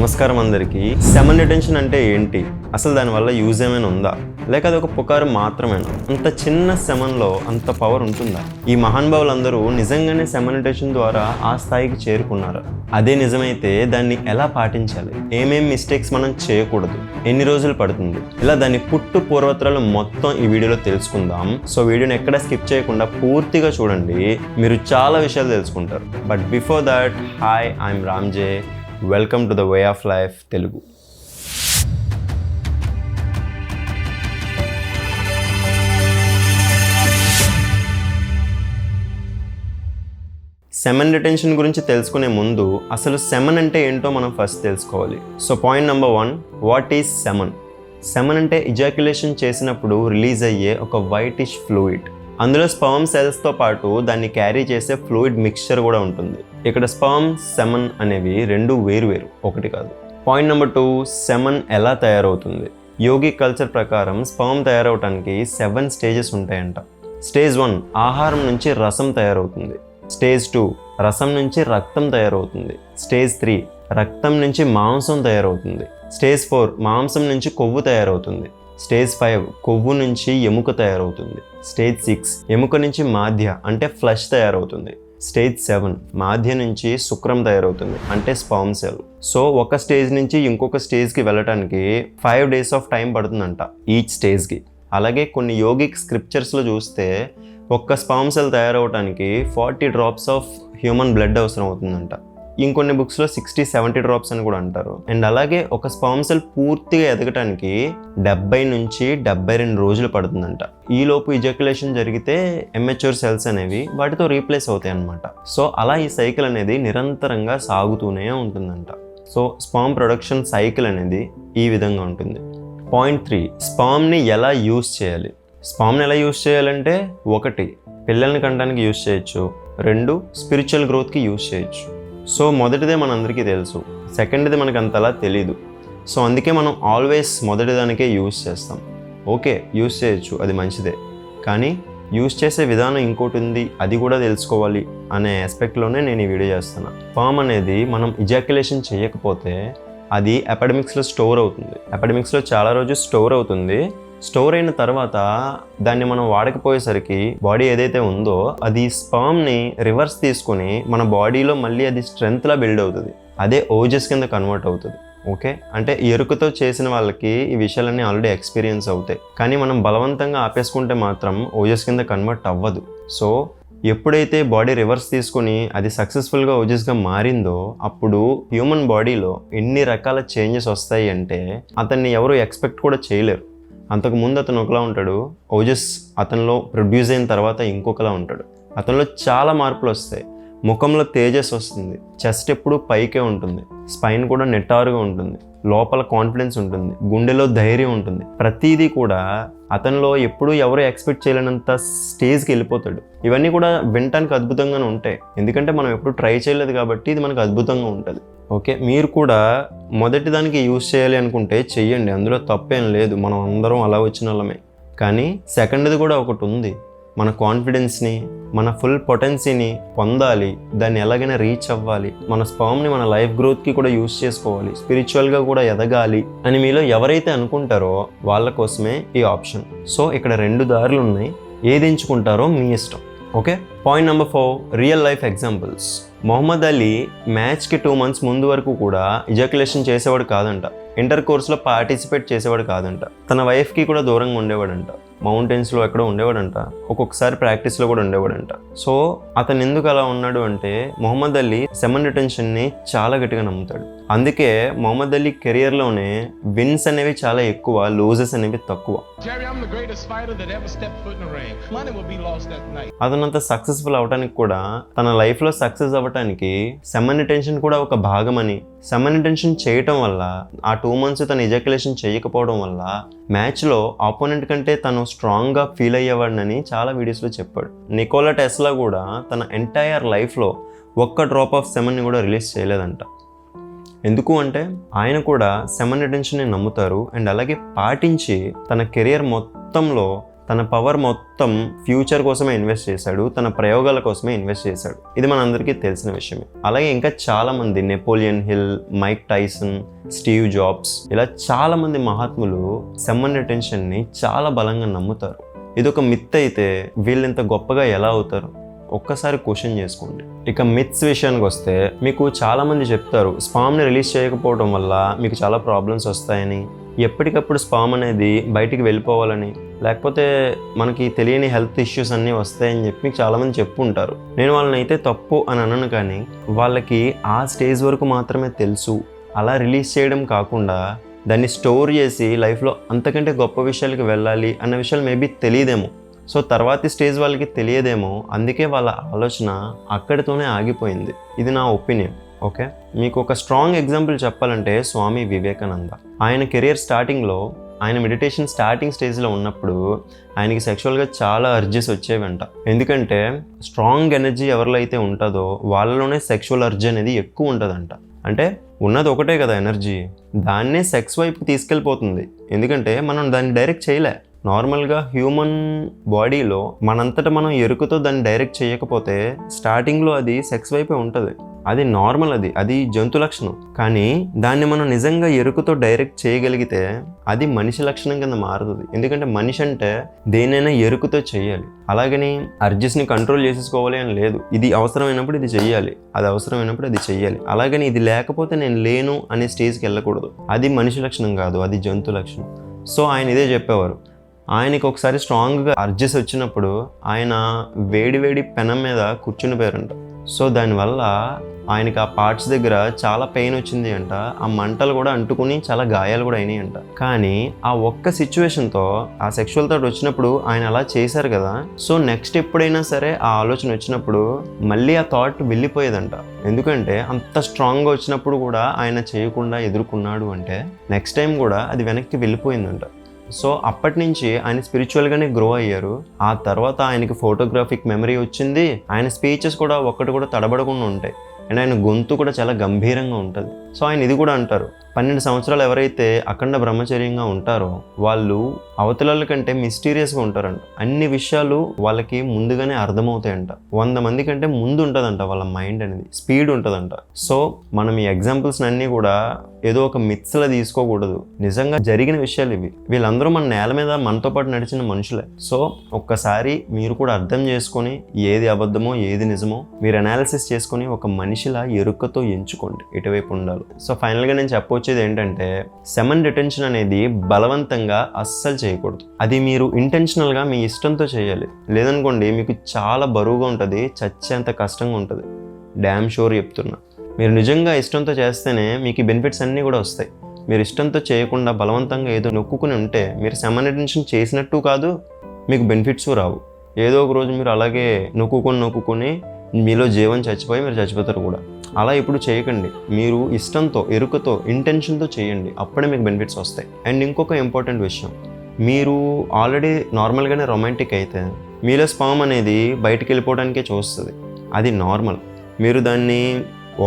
నమస్కారం అందరికీ. Semen retention అంటే ఏంటి, అసలు దానివల్ల యూజ్ ఏమైనా ఉందా, లేక అది ఒక పుకారు మాత్రమేనా? అంత చిన్న సెమన్లో అంత పవర్ ఉంటుందా? ఈ మహానుభావులందరూ నిజంగానే సెమన్ రిటెన్షన్ ద్వారా ఆ స్థాయికి చేరుకున్నారా? అదే నిజమైతే దాన్ని ఎలా పాటించాలి, ఏమేం మిస్టేక్స్ మనం చేయకూడదు, ఎన్ని రోజులు పడుతుంది, ఇలా దాని పుట్టు పూర్వత్రాలు మొత్తం ఈ వీడియోలో తెలుసుకుందాం. సో వీడియోని ఎక్కడ స్కిప్ చేయకుండా పూర్తిగా చూడండి, మీరు చాలా విషయాలు తెలుసుకుంటారు. But before that, hi, I'm Ramji. Welcome to the way of life Telugu. Semen retention గురించి తెలుసుకునే ముందు అసలు సెమన్ అంటే ఏంటో మనం ఫస్ట్ తెలుసుకోవాలి. So point number 1, what is semen? Semen అంటే ఇజాక్యులేషన్ చేసినప్పుడు రిలీజ్ అయ్యే ఒక వైటిష్ ఫ్లూయిడ్. అందులో స్పర్మ్ సెల్స్తో పాటు దాన్ని క్యారీ చేసే ఫ్లూయిడ్ మిక్స్చర్ కూడా ఉంటుంది. ఇక్కడ స్పర్మ్, సెమన్ అనేవి రెండు వేరు, ఒకటి కాదు. పాయింట్ నెంబర్ 2, సెమన్ ఎలా తయారవుతుంది? యోగిక్ కల్చర్ ప్రకారం స్పర్మ్ తయారవడానికి 7 స్టేజెస్ ఉంటాయంట. స్టేజ్ 1, ఆహారం నుంచి రసం తయారవుతుంది. స్టేజ్ 2, రసం నుంచి రక్తం తయారవుతుంది. స్టేజ్ 3, రక్తం నుంచి మాంసం తయారవుతుంది. స్టేజ్ 4, మాంసం నుంచి కొవ్వు తయారవుతుంది. స్టేజ్ 5, కొవ్వు నుంచి ఎముక తయారవుతుంది. స్టేజ్ 6, ఎముక నుంచి మాధ్య అంటే ఫ్లష్ తయారవుతుంది. స్టేజ్ 7, మాధ్య నుంచి శుక్రం తయారవుతుంది అంటే స్పర్మ్ సెల్. సో ఒక స్టేజ్ నుంచి ఇంకొక స్టేజ్కి వెళ్ళటానికి 5 days ఆఫ్ టైం పడుతుందంట ఈచ్ స్టేజ్కి. అలాగే కొన్ని యోగిక్ స్క్రిప్చర్స్లో చూస్తే ఒక్క స్పర్మ్ సెల్ తయారవడానికి 40 drops ఆఫ్ హ్యూమన్ బ్లడ్ అవసరం అవుతుందంట. ఇంకొన్ని బుక్స్లో 60-70 drops అని కూడా అంటారు. అండ్ అలాగే ఒక స్పర్మ్ సెల్ పూర్తిగా ఎదగటానికి 70 నుంచి 72 రోజులు పడుతుందంట. ఈలోపు ఇజాక్యులేషన్ జరిగితే ఎమ్మెచ్యూర్ సెల్స్ అనేవి వాటితో రీప్లేస్ అవుతాయి అన్నమాట. సో అలా ఈ సైకిల్ అనేది నిరంతరంగా సాగుతూనే ఉంటుందంట. సో స్పర్మ్ ప్రొడక్షన్ సైకిల్ అనేది ఈ విధంగా ఉంటుంది. పాయింట్ 3, స్పర్మ్ని ఎలా యూస్ చేయాలి? స్పర్మ్ని ఎలా యూస్ చేయాలంటే 1, పిల్లల్ని కనడానికి యూస్ చేయొచ్చు. 2, స్పిరిచువల్ గ్రోత్కి యూస్ చేయొచ్చు. సో మొదటిదే మనందరికీ తెలుసు, సెకండ్ది మనకు అంతలా తెలీదు. సో అందుకే మనం ఆల్వేస్ మొదటిదానికే యూస్ చేస్తాం. ఓకే, యూస్ చేయొచ్చు, అది మంచిదే. కానీ యూస్ చేసే విధానం ఇంకోటి ఉంది, అది కూడా తెలుసుకోవాలి అనే ఆస్పెక్ట్లోనే నేను ఈ వీడియో చేస్తున్నా. స్పర్మ్ అనేది మనం ఇజాక్యులేషన్ చేయకపోతే అది అపెడమిక్స్లో స్టోర్ అవుతుంది. అపెడమిక్స్లో చాలా రోజు స్టోర్ అవుతుంది. స్టోర్ అయిన తర్వాత దాన్ని మనం వాడకపోయేసరికి బాడీ ఏదైతే ఉందో అది స్పర్మ్ని రివర్స్ తీసుకుని మన బాడీలో మళ్ళీ అది స్ట్రెంగ్త్లా బిల్డ్ అవుతుంది. అదే ఓజస్ కింద కన్వర్ట్ అవుతుంది. ఓకే, అంటే ఎరుకతో చేసిన వాళ్ళకి ఈ విషయాలన్నీ ఆల్రెడీ ఎక్స్పీరియన్స్ అవుతాయి. కానీ మనం బలవంతంగా ఆపేసుకుంటే మాత్రం ఓజస్ కింద కన్వర్ట్ అవ్వదు. సో ఎప్పుడైతే బాడీ రివర్స్ తీసుకుని అది సక్సెస్ఫుల్గా ఓజస్గా మారిందో అప్పుడు హ్యూమన్ బాడీలో ఎన్ని రకాల చేంజెస్ వస్తాయి అంటే అతన్ని ఎవరు ఎక్స్పెక్ట్ కూడా చేయలేరు. అంతకుముందు అతను ఒకలా ఉంటాడు, ఓజస్ అతనిలో ప్రొడ్యూస్ అయిన తర్వాత ఇంకొకలా ఉంటాడు. అతనిలో చాలా మార్పులు వస్తాయి. ముఖంలో తేజస్ వస్తుంది, చెస్ట్ ఎప్పుడు పైకే ఉంటుంది, స్పైన్ కూడా నిటారుగా ఉంటుంది, లోపల కాన్ఫిడెన్స్ ఉంటుంది, గుండెలో ధైర్యం ఉంటుంది. ప్రతిదీ కూడా అతనిలో ఎప్పుడూ ఎవరు ఎక్స్పెక్ట్ చేయలేనంత స్టేజ్కి వెళ్ళిపోతాడు. ఇవన్నీ కూడా వినటానికి అద్భుతంగానే ఉంటాయి, ఎందుకంటే మనం ఎప్పుడు ట్రై చేయలేదు కాబట్టి ఇది మనకు అద్భుతంగా ఉంటుంది. ఓకే, మీరు కూడా మొదటి దానికి యూజ్ చేయాలి అనుకుంటే చెయ్యండి, అందులో తప్పేం లేదు, మనం అందరం అలా వచ్చిన వాళ్ళమే. కానీ సెకండ్ది కూడా ఒకటి ఉంది, మన కాన్ఫిడెన్స్ని, మన ఫుల్ పొటెన్సీని పొందాలి, దాన్ని ఎలాగైనా రీచ్ అవ్వాలి, మన స్పర్మ్ని మన లైఫ్ గ్రోత్కి కూడా యూస్ చేసుకోవాలి, స్పిరిచువల్గా కూడా ఎదగాలి అని మీలో ఎవరైతే అనుకుంటారో వాళ్ళ కోసమే ఈ ఆప్షన్. సో ఇక్కడ 2 దారులు ఉన్నాయి, ఏది ఎంచుకుంటారో మీ ఇష్టం. Okay, point number 4, real life examples. Muhammad Ali మ్యాచ్కి 2 months ముందు వరకు కూడా ఇజాక్యులేషన్ చేసేవాడు కాదంట. ఇంటర్ కోర్స్లో పార్టిసిపేట్ చేసేవాడు కాదంట. తన వైఫ్కి కూడా దూరంగా ఉండేవాడంట. మౌంటైన్స్లో ఎక్కడో ఉండేవాడంట. ఒక్కొక్కసారి ప్రాక్టీస్లో కూడా ఉండేవాడంట. సో అతను ఎందుకు అలా ఉన్నాడు అంటే మొహమ్మద్ అలీ సెమన్ రిటెన్షన్ని చాలా గట్టిగా నమ్ముతాడు. అందుకే మొహమ్మద్ అలీ కెరియర్లోనే విన్స్ అనేవి చాలా ఎక్కువ, లూజెస్ అనేవి తక్కువ. అతనంత సక్సెస్ఫుల్ అవడానికి కూడా తన లైఫ్లో సక్సెస్ అవ్వడానికి సెమన్ రిటెన్షన్ కూడా ఒక భాగమని, సెమన్ రిటెన్షన్ చేయటం వల్ల ఆ 2 months తను ఇజాక్యులేషన్ చేయకపోవడం వల్ల మ్యాచ్లో ఆపోనెంట్ కంటే తను స్ట్రాంగ్గా ఫీల్ అయ్యేవాడినని చాలా వీడియోస్లో చెప్పాడు. నికోలా టెస్లా కూడా తన ఎంటైర్ లైఫ్లో ఒక్క డ్రాప్ ఆఫ్ సెమన్ని కూడా రిలీజ్ చేయలేదంట. ఎందుకు అంటే ఆయన కూడా సెమన్ రిటెన్షన్ని నమ్ముతారు అండ్ అలాగే పాటించి తన కెరియర్ మొత్తంలో తన పవర్ మొత్తం ఫ్యూచర్ కోసమే ఇన్వెస్ట్ చేశాడు, తన ప్రయోగాల కోసమే ఇన్వెస్ట్ చేశాడు. ఇది మనందరికీ తెలిసిన విషయమే. అలాగే ఇంకా చాలా మంది, Napoleon hill, Mike Tyson, Steve jobs, ఇలా చాలా మంది మహాత్ములు సమ్మన్ రిటెన్షన్ని చాలా బలంగా నమ్ముతారు. ఇదొక మిత్ అయితే వీళ్ళు ఇంత గొప్పగా ఎలా అవుతారు? ఒక్కసారి క్వశ్చన్ చేసుకోండి. ఇక మిత్స్ విషయానికి వస్తే, మీకు చాలామంది చెప్తారు స్పామ్ని రిలీజ్ చేయకపోవడం వల్ల మీకు చాలా ప్రాబ్లమ్స్ వస్తాయని, ఎప్పటికప్పుడు స్పామ్ అనేది బయటికి వెళ్ళిపోవాలని, లేకపోతే మనకి తెలియని హెల్త్ ఇష్యూస్ అన్నీ వస్తాయని చెప్పి మీకు చాలామంది చెప్పుంటారు. నేను వాళ్ళని అయితే తప్పు అని అనను, కానీ వాళ్ళకి ఆ స్టేజ్ వరకు మాత్రమే తెలుసు. అలా రిలీజ్ చేయడం కాకుండా దాన్ని స్టోర్ చేసి లైఫ్లో అంతకంటే గొప్ప విషయాలకి వెళ్ళాలి అన్న విషయాలు మేబీ తెలియదేమో. సో తర్వాతి స్టేజ్ వాళ్ళకి తెలియదేమో, అందుకే వాళ్ళ ఆలోచన అక్కడితోనే ఆగిపోయింది. ఇది నా ఒపీనియన్. ఓకే, మీకు ఒక స్ట్రాంగ్ ఎగ్జాంపుల్ చెప్పాలంటే స్వామి వివేకానంద. ఆయన కెరియర్ స్టార్టింగ్లో, ఆయన మెడిటేషన్ స్టార్టింగ్ స్టేజ్లో ఉన్నప్పుడు ఆయనకి సెక్షువల్గా చాలా అర్జెస్ వచ్చేవంట. ఎందుకంటే స్ట్రాంగ్ ఎనర్జీ ఎవరిలో అయితే ఉంటుందో వాళ్ళలోనే సెక్షువల్ అర్జీ అనేది ఎక్కువ ఉంటుందంట. అంటే ఉన్నది ఒకటే కదా ఎనర్జీ, దాన్నే సెక్స్ వైపుకి తీసుకెళ్ళిపోతుంది. ఎందుకంటే మనం దాన్ని డైరెక్ట్ చేయలే. నార్మల్గా హ్యూమన్ బాడీలో మనంతటా మనం ఎరుకుతో దాన్ని డైరెక్ట్ చేయకపోతే స్టార్టింగ్లో అది సెక్స్ వైపే ఉంటుంది. అది నార్మల్, అది జంతు లక్షణం. కానీ దాన్ని మనం నిజంగా ఎరుకుతో డైరెక్ట్ చేయగలిగితే అది మనిషి లక్షణం కింద మారుతుంది. ఎందుకంటే మనిషి అంటే దేనైనా ఎరుకుతో చేయాలి. అలాగని అర్జెస్ని కంట్రోల్ చేసేసుకోవాలి అని లేదు. ఇది అవసరమైనప్పుడు ఇది చెయ్యాలి, అది అవసరమైనప్పుడు అది చెయ్యాలి. అలాగని ఇది లేకపోతే నేను లేను అనే స్టేజ్కి వెళ్ళకూడదు. అది మనిషి లక్షణం కాదు, అది జంతు లక్షణం. సో ఆయన ఇదే చెప్పేవారు. ఆయనకి ఒకసారి స్ట్రాంగ్గా అర్జెస్ వచ్చినప్పుడు ఆయన వేడి పెనం మీద కూర్చుని పోయారంట. సో దానివల్ల ఆయనకి ఆ పార్ట్స్ దగ్గర చాలా పెయిన్ వచ్చింది అంట. ఆ మంటలు కూడా అంటుకుని చాలా గాయాలు కూడా అయినాయి అంట. కానీ ఆ ఒక్క సిచ్యువేషన్తో, ఆ సెక్షువల్ థాట్ వచ్చినప్పుడు ఆయన అలా చేశారు కదా. సో నెక్స్ట్ ఎప్పుడైనా సరే ఆ ఆలోచన వచ్చినప్పుడు మళ్ళీ ఆ థాట్ వెళ్ళిపోయేదంట. ఎందుకంటే అంత స్ట్రాంగ్గా వచ్చినప్పుడు కూడా ఆయన చేయకుండా ఎదుర్కొన్నాడు అంటే నెక్స్ట్ టైం కూడా అది వెనక్కి వెళ్ళిపోయిందంట. సో అప్పటి నుంచి ఆయన స్పిరిచువల్గానే గ్రో అయ్యారు. ఆ తర్వాత ఆయనకి ఫోటోగ్రాఫిక్ మెమరీ వచ్చింది. ఆయన స్పీచెస్ కూడా ఒక్కటి కూడా తడబడకుండా ఉంటాయి. అండ్ ఆయన గొంతు కూడా చాలా గంభీరంగా ఉంటుంది. సో ఆయన ఇది కూడా అంటారు, 12 సంవత్సరాలు ఎవరైతే అఖండ బ్రహ్మచర్యంగా ఉంటారో వాళ్ళు అవతల కంటే మిస్టీరియస్గా ఉంటారంట. అన్ని విషయాలు వాళ్ళకి ముందుగానే అర్థమవుతాయంట. 100 మంది కంటే ముందు ఉంటుందంట వాళ్ళ మైండ్ అనేది, స్పీడ్ ఉంటుందంట. సో మనం ఈ ఎగ్జాంపుల్స్ అన్నీ కూడా ఏదో ఒక మిత్స్లా తీసుకోకూడదు. నిజంగా జరిగిన విషయాలు ఇవి. వీళ్ళందరూ మన నేల మీద మనతో పాటు నడిచిన మనుషులే. సో ఒక్కసారి మీరు కూడా అర్థం చేసుకొని ఏది అబద్ధమో ఏది నిజమో మీరు అనాలిసిస్ చేసుకొని ఒక మనిషిలా ఎరుకతో ఎంచుకోండి ఎటువైపు ఉండాలి. సో ఫైనల్గా నేను చెప్పొచ్చేది ఏంటంటే, సెమన్ రిటెన్షన్ అనేది బలవంతంగా అస్సలు చేయకూడదు. అది మీరు ఇంటెన్షనల్గా మీ ఇష్టంతో చేయాలి. లేదనుకోండి మీకు చాలా బరువుగా ఉంటుంది, చచ్చేంత కష్టంగా ఉంటుంది. డ్యామ్ షూర్ చెప్తున్నా. మీరు నిజంగా ఇష్టంతో చేస్తేనే మీకు బెనిఫిట్స్ అన్నీ కూడా వస్తాయి. మీరు ఇష్టంతో చేయకుండా బలవంతంగా ఏదో నొక్కుని ఉంటే మీరు సెమన్ రిటెన్షన్ చేసినట్టు కాదు, మీకు బెనిఫిట్స్ రావు. ఏదో ఒక రోజు మీరు అలాగే నొక్కుని మీలో జీవం చచ్చిపోయి మీరు చచ్చిపోతారు కూడా. అలా ఇప్పుడు చేయకండి. మీరు ఇష్టంతో, ఎరుకతో, ఇంటెన్షన్తో చేయండి. అప్పుడే మీకు బెనిఫిట్స్ వస్తాయి. అండ్ ఇంకొక ఇంపార్టెంట్ విషయం, మీరు ఆల్రెడీ నార్మల్గానే రొమాంటిక్ అయితే మీలో స్పామ్ అనేది బయటికి వెళ్ళిపోవడానికే చూస్తుంది. అది నార్మల్. మీరు దాన్ని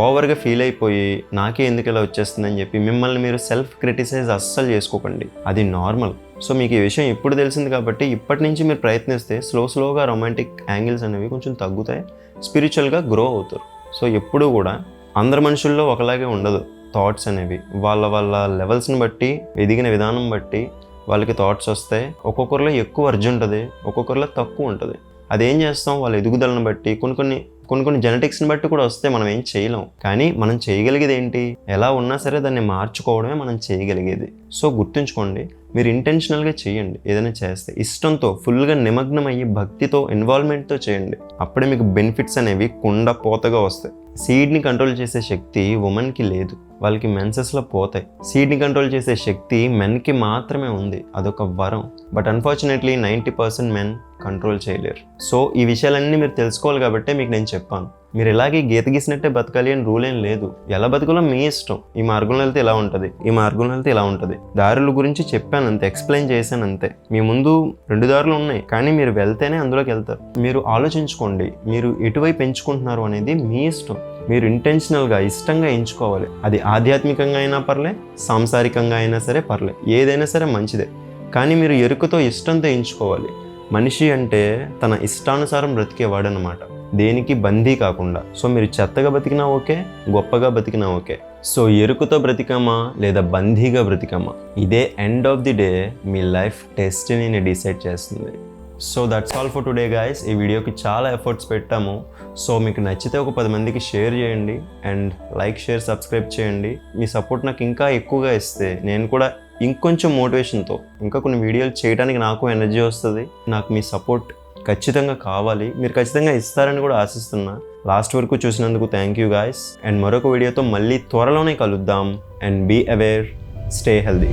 ఓవర్గా ఫీల్ అయిపోయి నాకే ఎందుకు ఇలా వచ్చేస్తుందని చెప్పి మిమ్మల్ని మీరు సెల్ఫ్ క్రిటిసైజ్ అస్సలు చేసుకోకండి. అది నార్మల్. సో మీకు ఈ విషయం ఇప్పుడు తెలిసింది కాబట్టి ఇప్పటి నుంచి మీరు ప్రయత్నిస్తే స్లోగా రొమాంటిక్ యాంగిల్స్ అనేవి కొంచెం తగ్గుతాయి, స్పిరిచువల్గా గ్రో అవుతారు. సో ఎప్పుడూ కూడా అందరి మనుషుల్లో ఒకలాగే ఉండదు థాట్స్ అనేవి. వాళ్ళ లెవెల్స్ని బట్టి, ఎదిగిన విధానం బట్టి వాళ్ళకి థాట్స్ వస్తాయి. ఒక్కొక్కరిలో ఎక్కువ అర్జీ ఉంటుంది, ఒక్కొక్కరిలో తక్కువ ఉంటుంది. అదేం చేస్తాం, వాళ్ళ ఎదుగుదలను బట్టి కొన్ని జెనెటిక్స్ని బట్టి కూడా వస్తే మనం ఏం చేయలేం. కానీ మనం చేయగలిగేది ఏంటి, ఎలా ఉన్నా సరే దాన్ని మార్చుకోవడమే మనం చేయగలిగేది. సో గుర్తుంచుకోండి, మీరు ఇంటెన్షనల్గా చేయండి. ఏదైనా చేస్తే ఇష్టంతో, ఫుల్గా నిమగ్నం అయ్యి భక్తితో, ఇన్వాల్వ్మెంట్తో చేయండి. అప్పుడే మీకు బెనిఫిట్స్ అనేవి కుండపోతగా వస్తాయి. సీడ్ని కంట్రోల్ చేసే శక్తి ఉమెన్కి లేదు, వాళ్ళకి మెన్సెస్లో పోతాయి. సీడ్ని కంట్రోల్ చేసే శక్తి మెన్కి మాత్రమే ఉంది, అదొక వరం. బట్ అన్ఫార్చునేట్లీ 90% మెన్ కంట్రోల్ చేయలేరు. సో ఈ విషయాలన్నీ మీరు తెలుసుకోవాలి కాబట్టి మీకు నేను చెప్పాను. మీరు ఇలాగే గీత గీసినట్టే బతకాలి అని రూల్ ఏం లేదు. ఎలా బతకాలో మీ ఇష్టం. ఈ మార్గంలో వెళ్తే ఇలా ఉంటుంది, ఈ మార్గంలో వెళ్తే ఇలా ఉంటుంది. దారుల గురించి చెప్పాను అంతే, ఎక్స్ప్లెయిన్ చేశాను అంతే. మీ ముందు 2 దారులు ఉన్నాయి, కానీ మీరు వెళ్తేనే అందులోకి వెళ్తారు. మీరు ఆలోచించుకోండి, మీరు ఎటువైపు ఎంచుకుంటున్నారు అనేది మీ ఇష్టం. మీరు ఇంటెన్షనల్గా, ఇష్టంగా ఎంచుకోవాలి. అది ఆధ్యాత్మికంగా అయినా పర్లే, సాంసారికంగా అయినా సరే పర్లే, ఏదైనా సరే మంచిదే. కానీ మీరు ఎరుకతో, ఇష్టంతో ఎంచుకోవాలి. మనిషి అంటే తన ఇష్టానుసారం బ్రతికేవాడు అనమాట, దేనికి బందీ కాకుండా. సో మీరు చెత్తగా బతికినా ఓకే, గొప్పగా బతికినా ఓకే. సో ఎరుకుతో బ్రతికామా లేదా బందీగా బ్రతికామా, ఇదే ఎండ్ ఆఫ్ ది డే మీ లైఫ్ డెస్టినీని డిసైడ్ చేస్తుంది. So that's all for today guys. ఈ వీడియోకి చాలా ఎఫర్ట్స్ పెట్టాము. సో మీకు నచ్చితే ఒక 10 మందికి షేర్ చేయండి అండ్ లైక్, షేర్, సబ్స్క్రైబ్ చేయండి. మీ సపోర్ట్ నాకు ఇంకా ఎక్కువగా ఇస్తే నేను కూడా ఇంకొంచెం మోటివేషన్తో ఇంకా కొన్ని వీడియోలు చేయడానికి నాకు ఎనర్జీ వస్తుంది. నాకు మీ సపోర్ట్ ఖచ్చితంగా కావాలి, మీరు ఖచ్చితంగా ఇస్తారని కూడా ఆశిస్తున్నా. లాస్ట్ వరకు చూసినందుకు థ్యాంక్ యూ గాయస్. అండ్ మరొక వీడియోతో మళ్ళీ త్వరలోనే కలుద్దాం. And be aware, stay healthy.